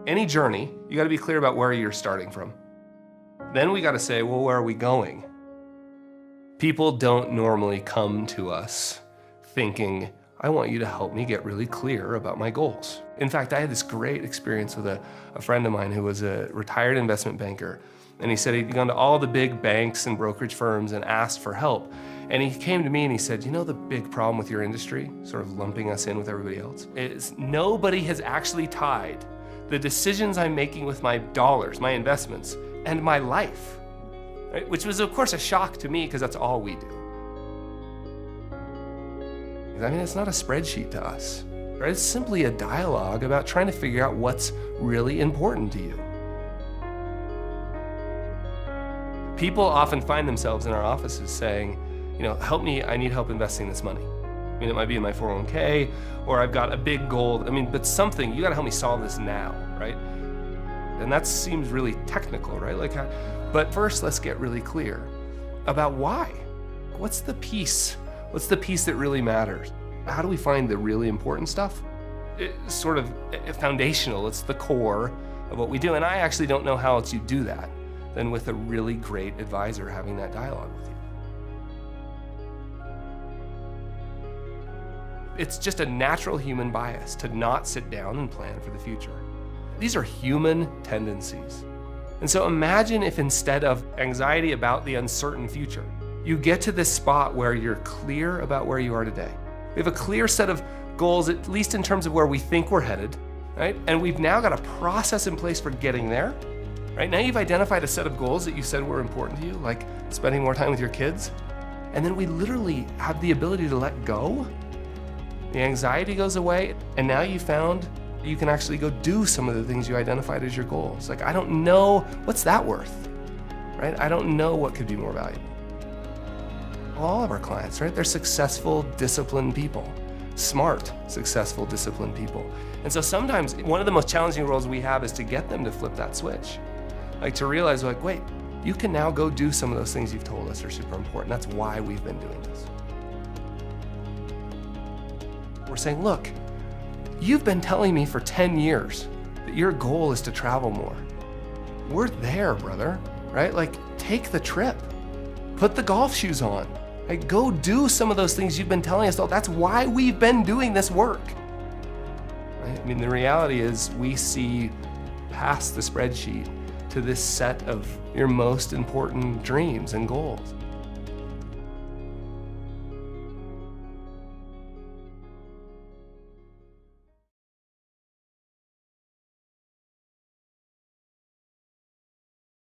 Any journey, you gotta be clear about where you're starting from. Then we gotta say, well, where are we going? People don't normally come to us thinking, I want you to help me get really clear about my goals. In fact, I had this great experience with a friend of mine who was a retired investment banker. And he said he'd gone to all the big banks and brokerage firms and asked for help. And he came to me and he said, you know the big problem with your industry, sort of lumping us in with everybody else, is nobody has actually tied the decisions I'm making with my dollars, my investments, and my life. Right? Which was, of course, a shock to me because that's all we do. I mean, it's not a spreadsheet to us. Right? It's simply a dialogue about trying to figure out what's really important to you. People often find themselves in our offices saying, you know, help me, I need help investing this money. I mean, it might be in my 401k, or I've got a big goal. I mean, but something, you gotta help me solve this now, right? And that seems really technical, right? But first, let's get really clear about why. What's the piece? What's the piece that really matters? How do we find the really important stuff? It's sort of foundational, it's the core of what we do. And I actually don't know how else you do that than with a really great advisor having that dialogue with you. It's just a natural human bias to not sit down and plan for the future. These are human tendencies. And so imagine if instead of anxiety about the uncertain future, you get to this spot where you're clear about where you are today. We have a clear set of goals, at least in terms of where we think we're headed, right? And we've now got a process in place for getting there. Right now you've identified a set of goals that you said were important to you, like spending more time with your kids. And then we literally have the ability to let go. The anxiety goes away, and now you found you can actually go do some of the things you identified as your goals. Like, I don't know, what's that worth, right? I don't know what could be more valuable. All of our clients, right? They're successful, disciplined people. Smart, successful, disciplined people. And so sometimes one of the most challenging roles we have is to get them to flip that switch. Like to realize, like, wait, you can now go do some of those things you've told us are super important. That's why we've been doing this. We're saying, look, you've been telling me for 10 years that your goal is to travel more. We're there, brother, right? Like, take the trip, put the golf shoes on, like, go do some of those things you've been telling us. That's why we've been doing this work. Right? I mean, the reality is we see past the spreadsheet to this set of your most important dreams and goals.